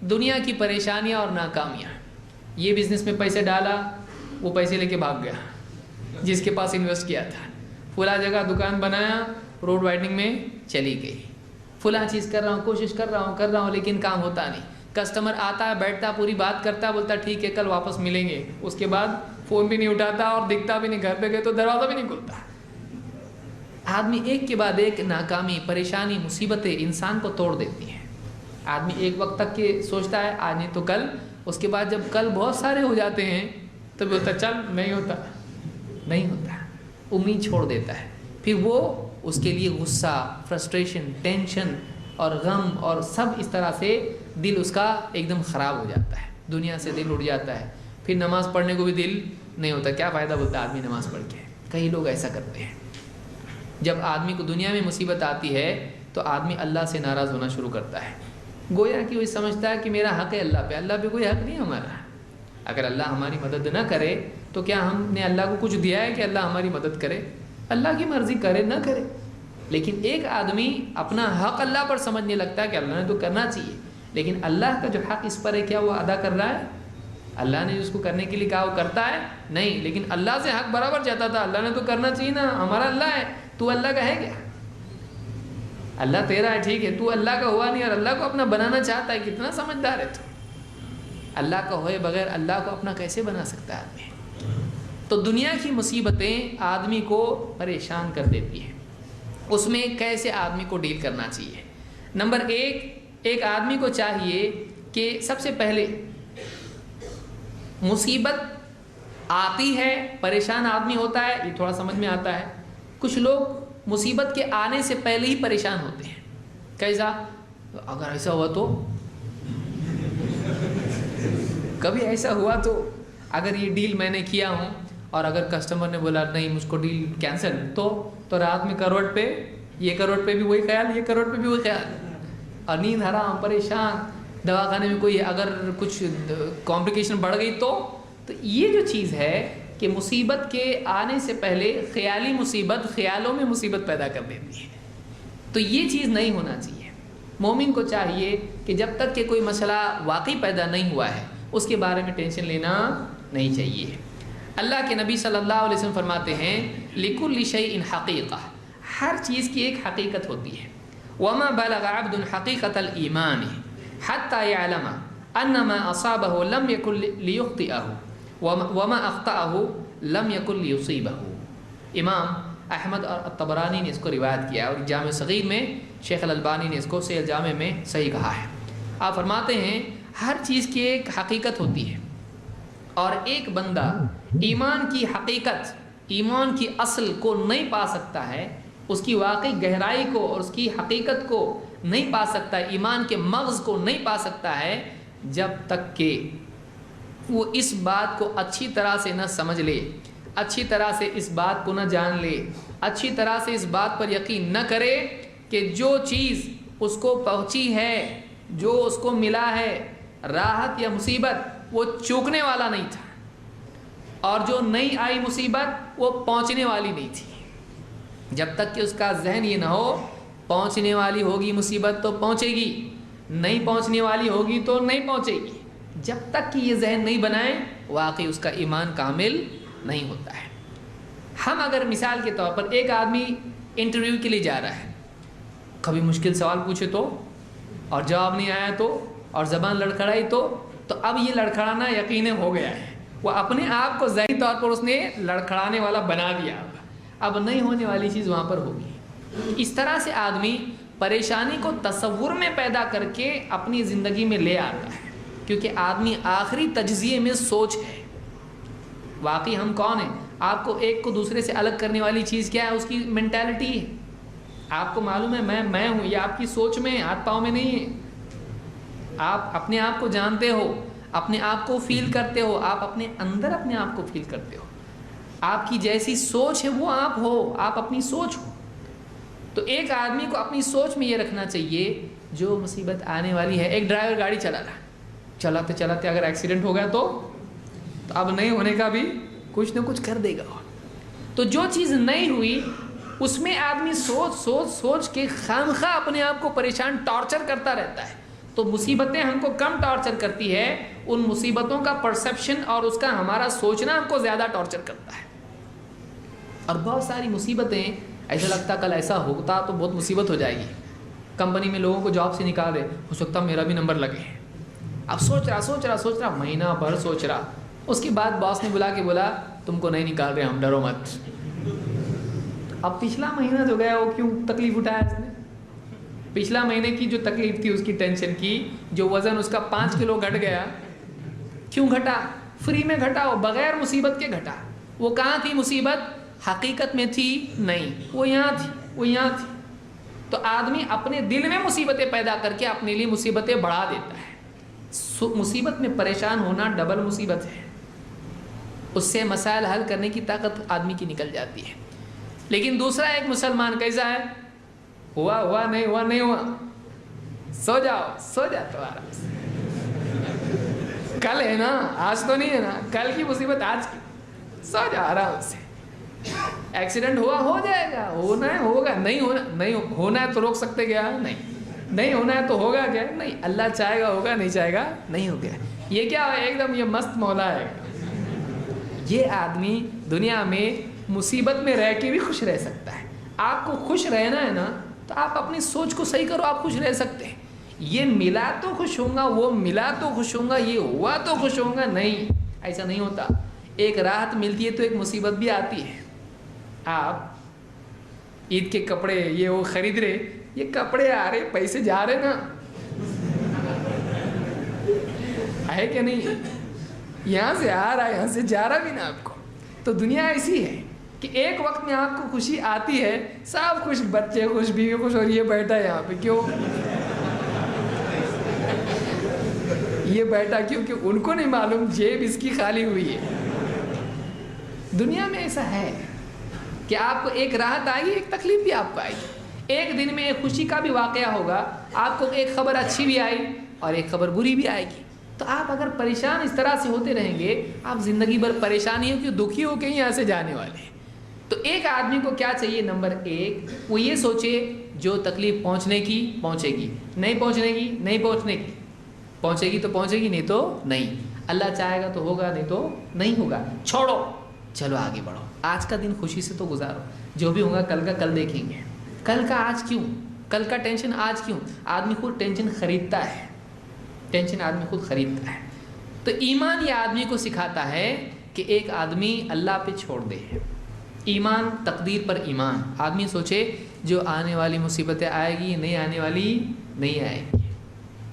دنیا کی پریشانیاں اور ناکامیاں. یہ بزنس میں پیسے ڈالا, وہ پیسے لے کے بھاگ گیا جس کے پاس انویسٹ کیا تھا. فلاں جگہ دکان بنایا, روڈ وائڈنگ میں چلی گئی. فلاں چیز کر رہا ہوں, کوشش کر رہا ہوں لیکن کام ہوتا نہیں. کسٹمر آتا ہے, بیٹھتا, پوری بات کرتا, بولتا ٹھیک ہے کل واپس ملیں گے, اس کے بعد فون بھی نہیں اٹھاتا اور دکھتا بھی نہیں. گھر پہ گئے تو دروازہ بھی نہیں کھلتا. آدمی ایک کے بعد ایک ناکامی, پریشانی, مصیبتیں انسان کو توڑ دیتی ہیں. آدمی ایک وقت تک کہ سوچتا ہے آج نہیں تو کل, اس کے بعد جب کل بہت سارے ہو جاتے ہیں تو بولتا چل نہیں ہوتا, امید چھوڑ دیتا ہے. پھر وہ اس کے لیے غصہ, فرسٹریشن, ٹینشن اور غم اور سب اس طرح سے دل اس کا ایک دم خراب ہو جاتا ہے, دنیا سے دل اٹھ جاتا ہے. پھر نماز پڑھنے کو بھی دل نہیں ہوتا. کیا فائدہ بولتا آدمی نماز پڑھ کے. کئی لوگ ایسا کرتے ہیں. جب آدمی کو دنیا میں مصیبت آتی ہے تو آدمی اللہ سے ناراض ہونا شروع کرتا ہے. گویا کہ وہ سمجھتا ہے کہ میرا حق ہے اللہ پہ کوئی حق نہیں ہمارا. اگر اللہ ہماری مدد نہ کرے تو کیا ہم نے اللہ کو کچھ دیا ہے کہ اللہ ہماری مدد کرے؟ اللہ کی مرضی کرے نہ کرے. لیکن ایک آدمی اپنا حق اللہ پر سمجھنے لگتا ہے کہ اللہ نے تو کرنا چاہیے, لیکن اللہ کا جو حق اس پر ہے کیا وہ ادا کر رہا ہے؟ اللہ نے جس کو کرنے کے لیے کہا وہ کرتا ہے نہیں, لیکن اللہ سے حق برابر چاہتا تھا. اللہ نے تو کرنا چاہیے نا, ہمارا اللہ ہے, تو اللہ کا ہے کیا؟ اللہ تیرا ہے ٹھیک ہے, تو اللہ کا ہوا نہیں اور اللہ کو اپنا بنانا چاہتا ہے. کتنا سمجھدار ہے تو. اللہ کا ہوئے بغیر اللہ کو اپنا کیسے بنا سکتا ہے آدمی؟ تو دنیا کی مصیبتیں آدمی کو پریشان کر دیتی ہیں. اس میں کیسے آدمی کو ڈیل کرنا چاہیے؟ نمبر ایک آدمی کو چاہیے کہ سب سے پہلے مصیبت آتی ہے, پریشان آدمی ہوتا ہے, یہ تھوڑا سمجھ میں آتا ہے. کچھ لوگ مصیبت کے آنے سے پہلے ہی پریشان ہوتے ہیں. کیسا؟ اگر ایسا ہوا تو, کبھی ایسا ہوا تو, اگر یہ ڈیل میں نے کیا ہوں اور اگر کسٹمر نے بولا نہیں مجھ کو ڈیل کینسل, تو رات میں کروٹ پہ یہ کروڑ پہ بھی وہی خیال, یہ کروڑ پہ بھی وہی خیال, اور نیند حرام, پریشان. دواخانے میں کوئی اگر کچھ کمپلیکیشن بڑھ گئی تو یہ جو چیز ہے کہ مصیبت کے آنے سے پہلے خیالی مصیبت خیالوں میں مصیبت پیدا کر دیتی ہے. تو یہ چیز نہیں ہونا چاہیے. مومن کو چاہیے کہ جب تک کہ کوئی مسئلہ واقعی پیدا نہیں ہوا ہے اس کے بارے میں ٹینشن لینا نہیں چاہیے. اللہ کے نبی صلی اللہ علیہ وسلم فرماتے ہیں لِكُلِّ شَيْءٍ حَقِيقَةٌ, ہر چیز کی ایک حقیقت ہوتی ہے. وَمَا بَلَغَ عَبْدٌ حَقِيقَةَ الْإِيمَانِ حَتَّى يَعْلَمَ أَنَّ مَا أَصَابَهُ لَمْ يَكُنْ لِيُخْطِئَهُ وَمَا أَخْطَأَهُ لَمْ يَكُنْ لِيُصِيبَهُ. امام احمد اور الطبرانی نے اس کو روایت کیا اور جامع صغیر میں شیخ الالبانی نے اس کو صحیح الجامع میں صحیح کہا ہے. آپ فرماتے ہیں ہر چیز کی ایک حقیقت ہوتی ہے, اور ایک بندہ ایمان کی حقیقت, ایمان کی اصل کو نہیں پا سکتا ہے, اس کی واقعی گہرائی کو اور اس کی حقیقت کو نہیں پا سکتا ہے, ایمان کے مغز کو نہیں پا سکتا ہے جب تک کہ وہ اس بات کو اچھی طرح سے نہ سمجھ لے, اچھی طرح سے اس بات کو نہ جان لے, اچھی طرح سے اس بات پر یقین نہ کرے کہ جو چیز اس کو پہنچی ہے, جو اس کو ملا ہے راحت یا مصیبت, وہ چوکنے والا نہیں تھا, اور جو نہیں آئی مصیبت وہ پہنچنے والی نہیں تھی. جب تک کہ اس کا ذہن یہ نہ ہو پہنچنے والی ہوگی مصیبت تو پہنچے گی, نہیں پہنچنے والی ہوگی تو نہیں پہنچے گی, جب تک کہ یہ ذہن نہیں بنائے واقعی اس کا ایمان کامل نہیں ہوتا ہے. ہم اگر مثال کے طور پر ایک آدمی انٹرویو کے لیے جا رہا ہے, کبھی مشکل سوال پوچھے تو اور جواب نہیں آیا تو اور زبان لڑکھڑائی تو اب یہ لڑکھڑانا یقیناً ہو گیا ہے, وہ اپنے آپ کو ذہنی طور پر اس نے لڑکھڑانے والا بنا دیا, اب نہیں ہونے والی چیز وہاں پر ہوگی. اس طرح سے آدمی پریشانی کو تصور میں پیدا کر کے اپنی زندگی میں لے آتا ہے, کیونکہ آدمی آخری تجزیے میں سوچ ہے. واقعی ہم کون ہیں؟ آپ کو ایک کو دوسرے سے الگ کرنے والی چیز کیا ہے؟ اس کی مینٹالٹی ہے. آپ کو معلوم ہے میں ہوں, یہ آپ کی سوچ میں ہے, ہاتھ پاؤں میں نہیں ہے. آپ اپنے آپ کو جانتے ہو, اپنے آپ کو فیل کرتے ہو, آپ اپنے اندر اپنے آپ کو فیل کرتے ہو. آپ کی جیسی سوچ ہے وہ آپ ہو, آپ اپنی سوچ ہو. تو ایک آدمی کو اپنی سوچ میں یہ رکھنا چاہیے جو مصیبت آنے والی ہے. ایک ڈرائیور گاڑی چلا رہا ہے, چلاتے چلاتے اگر ایکسیڈنٹ ہو گیا تو اب نہیں ہونے کا بھی کچھ نہ کچھ کر دے گا. تو جو چیز نہیں ہوئی اس میں آدمی سوچ کے خامخواہ اپنے آپ کو پریشان ٹارچر کرتا رہتا ہے, تو مصیبتیں ہم کو کم ٹارچر کرتی ہے، ان مصیبتوں کا پرسیپشن اور اس کا ہمارا سوچنا ہم کو زیادہ ٹارچر کرتا ہے. اور بہت ساری مصیبتیں ایسا لگتا کل ایسا ہوتا تو بہت مصیبت ہو جائے گی. کمپنی میں لوگوں کو جاب سے نکال دے، ہو سکتا میرا بھی نمبر لگے. اب سوچ رہا مہینہ بھر سوچ رہا. اس کے بعد باس نے بلا کے بولا تم کو نہیں نکال رہے ہم، ڈرو مت. اب پچھلا مہینہ جو گیا وہ کیوں تکلیف اٹھایا اس نے؟ پچھلا مہینے کی جو تکلیف تھی، اس کی ٹینشن کی، جو وزن اس کا 5 کلو گھٹ گیا، کیوں گھٹا؟ فری میں گھٹا، وہ بغیر مصیبت کے گھٹا. وہ کہاں تھی مصیبت؟ حقیقت میں تھی نہیں، وہ یہاں تھی. تو آدمی اپنے دل میں مصیبتیں پیدا کر کے اپنے لیے مصیبتیں بڑھا دیتا ہے. مصیبت میں پریشان ہونا ڈبل مصیبت ہے. اس سے مسائل حل کرنے کی طاقت آدمی کی نکل جاتی ہے. لیکن دوسرا ایک مسلمان کیسا ہے؟ ہوا نہیں ہوا، سو جا تو آرام سے. کل ہے نا، آج تو نہیں ہے نا، کل کی مصیبت آج کی، سو جا آرام سے. ایکسیڈنٹ ہوا، ہو جائے گا، ہونا ہے ہوگا، نہیں ہونا ہے تو روک سکتے کیا؟ نہیں ہونا ہے تو ہوگا کیا؟ نہیں. اللہ چاہے گا ہوگا، نہیں چاہے گا نہیں ہوگا. یہ کیا ہے؟ ایک دم یہ مست مولا ہے. یہ آدمی دنیا میں مصیبت میں رہ کے بھی خوش رہ سکتا ہے. آپ کو خوش رہنا ہے نا تو آپ اپنی سوچ کو صحیح کرو، آپ خوش رہ سکتے ہیں. یہ ملا تو خوش ہوں گا، وہ ملا تو خوش ہوں گا، یہ ہوا تو خوش ہوں گا، نہیں، ایسا نہیں ہوتا. ایک راحت ملتی ہے تو ایک مصیبت بھی آتی ہے. آپ عید کے کپڑے یہ وہ خرید رہے، یہ کپڑے آ رہے، پیسے جا رہے نا، ہے کہ نہیں؟ یہاں سے آ رہا ہے، یہاں سے جا رہا بھی نا آپ کو. تو دنیا ایسی ہے کہ ایک وقت میں آپ کو خوشی آتی ہے، سب خوش، بچے خوش، بیوی خوش، اور یہ بیٹھا ہے یہاں پہ. کیوں یہ بیٹھا؟ کیونکہ ان کو نہیں معلوم جیب اس کی خالی ہوئی ہے. دنیا میں ایسا ہے کہ آپ کو ایک راحت آئے گی، ایک تکلیف بھی آپ کو آئے گی. ایک دن میں ایک خوشی کا بھی واقعہ ہوگا، آپ کو ایک خبر اچھی بھی آئی اور ایک خبر بری بھی آئے گی. تو آپ اگر پریشان اس طرح سے ہوتے رہیں گے، آپ زندگی بھر پریشانی ہو کہ دکھی ہو کے یہاں سے جانے والے ہیں. تو ایک آدمی کو کیا چاہیے؟ نمبر 1 وہ یہ سوچے جو تکلیف پہنچنے کی پہنچے گی، نہیں پہنچنے کی نہیں پہنچنے کی، پہنچے گی تو پہنچے گی، نہیں تو نہیں. اللہ چاہے گا تو ہوگا، نہیں تو نہیں ہوگا. چھوڑو، چلو آگے بڑھو. آج کا دن خوشی سے تو گزارو، جو بھی ہوگا کل کا کل دیکھیں گے. کل کا آج کیوں؟ کل کا ٹینشن آج کیوں؟ آدمی خود ٹینشن خریدتا ہے، ٹینشن آدمی خود خریدتا ہے. تو ایمان یہ آدمی کو سکھاتا ہے کہ ایک آدمی اللہ پہ چھوڑ دے. ایمان، تقدیر پر ایمان. آدمی سوچے جو آنے والی مصیبتیں آئے گی، نہیں آنے والی نہیں آئے گی،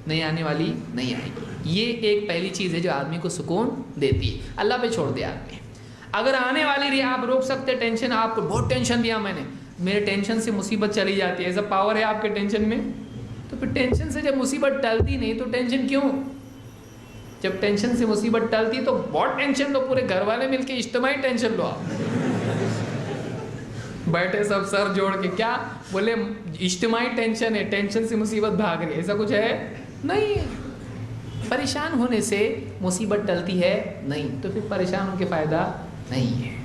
نہیں آنے والی نہیں آئے گی. یہ ایک پہلی چیز ہے جو آدمی کو سکون دیتی ہے. اللہ پہ چھوڑ دے آدمی. اگر آنے والی رہی، آپ روک سکتے ٹینشن. آپ کو بہت ٹینشن دیا میں نے، میرے ٹینشن سے مصیبت چلی جاتی ہے، ایسا پاور ہے آپ کے ٹینشن میں. تو پھر ٹینشن سے جب مصیبت ٹلتی نہیں تو ٹینشن کیوں؟ جب ٹینشن سے مصیبت ٹلتی تو بہت ٹینشن لو، پورے گھر والے مل کے اجتماعی ٹینشن لو. آپ بیٹھے سب سر جوڑ کے، کیا بولے؟ اجتماعی ٹینشن ہے، ٹینشن سے مصیبت بھاگ رہی ہے. ایسا کچھ ہے نہیں. پریشان ہونے سے مصیبت ٹلتی ہے نہیں، تو پھر پریشان ہو کے فائدہ نہیں ہے.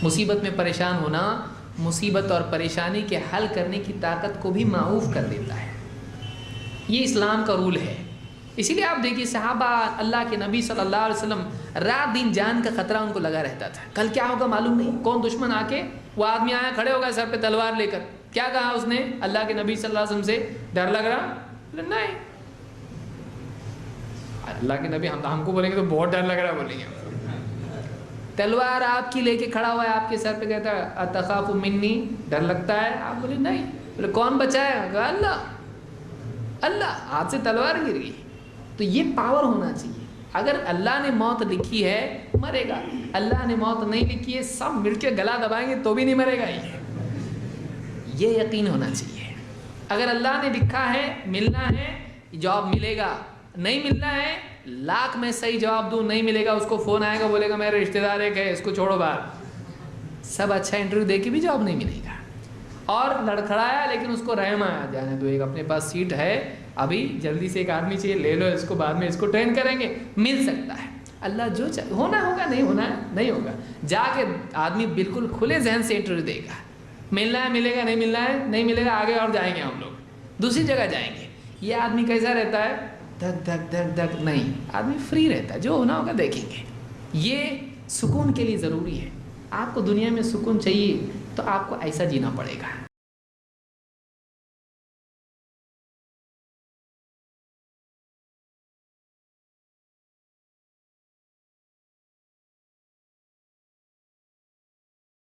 مصیبت میں پریشان ہونا مصیبت اور پریشانی کے حل کرنے کی طاقت کو بھی معوف کر دیتا ہے. یہ اسلام کا رول ہے. اسی لیے آپ دیکھیے صحابہ اللہ کے نبی صلی اللہ علیہ وسلم رات دن جان کا خطرہ ان کو لگا رہتا تھا. کل کیا ہوگا معلوم نہیں، کون دشمن آ کے، وہ آدمی آیا کھڑے ہو گئے سر پہ تلوار لے کر. کیا کہا اس نے اللہ کے نبی صلی اللہ علیہ وسلم سے؟ ڈر لگ رہا؟ نہیں. اللہ کے نبی ہم کو بولیں گے تو بہت ڈر لگ رہا بولیں گے. تلوار آپ کی لے کے کھڑا ہوا ہے آپ کے سر پہ، کہتا ہے اتخاف منی، ڈر لگتا ہے؟ آپ بولے نہیں. بولے کون بچائے گا؟ اللہ. ہاتھ سے تلوار گر گئی. تو یہ پاور ہونا چاہیے. اگر اللہ نے موت لکھی ہے مرے گا، اللہ نے موت نہیں لکھی ہے سب مل کے گلا دبائیں گے تو بھی نہیں مرے گا. یہ یقین ہونا چاہیے. اگر اللہ نے لکھا ہے ملنا ہے جواب ملے گا، نہیں ملنا ہے لاکھ میں صحیح جواب دوں نہیں ملے گا، اس کو فون آئے گا بولے گا میرے رشتہ دار ایک ہے اس کو چھوڑو باہر. سب اچھا انٹرویو دے کے بھی جواب نہیں ملے گا. اور لڑکھڑایا لیکن اس کو رحم آیا، جانے دو، ایک اپنے پاس سیٹ ہے ابھی جلدی سے ایک آدمی چاہیے لے لو اس کو، بعد میں اس کو ٹرین کریں گے. مل سکتا ہے. اللہ جو چاہے ہونا ہوگا، نہیں ہونا ہے نہیں ہوگا. جا کے آدمی بالکل کھلے ذہن سے انٹرویو دے گا. ملنا ہے ملے گا، نہیں ملنا ہے نہیں ملے گا، آگے اور جائیں گے ہم لوگ دوسری جگہ جائیں گے. یہ آدمی کیسا رہتا ہے؟ دھک دھک دھک دھک نہیں، آدمی فری رہتا ہے، جو ہونا ہوگا دیکھیں گے۔ یہ سکون کے لیے ضروری ہے۔ آپ کو دنیا میں سکون چاہیے تو آپ کو ایسا جینا پڑے گا۔